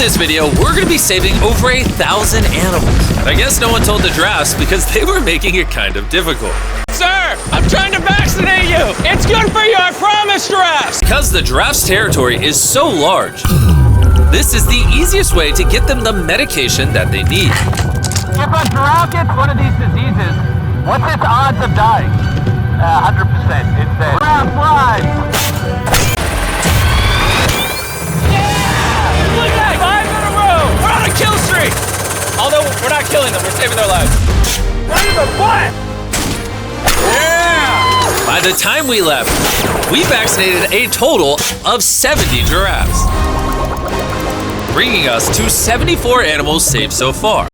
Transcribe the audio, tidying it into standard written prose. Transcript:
this video, we're gonna be saving over 1,000 animals. And I guess no one told the giraffes because they were making it kind of difficult. Sir, I'm trying to vaccinate you. It's good for you, I promise, giraffes. Because the giraffes' territory is so large, this is the easiest way to get them the medication that they need. If a giraffe gets one of these diseases, what's its odds of dying? 100%. It's dead. Giraffe live! Yeah! Look at that! 5 in a row! We're on a kill streak! Although, we're not killing them, we're saving their lives. Right in the butt! Yeah! By the time we left, we vaccinated a total of 70 giraffes, bringing us to 74 animals saved so far.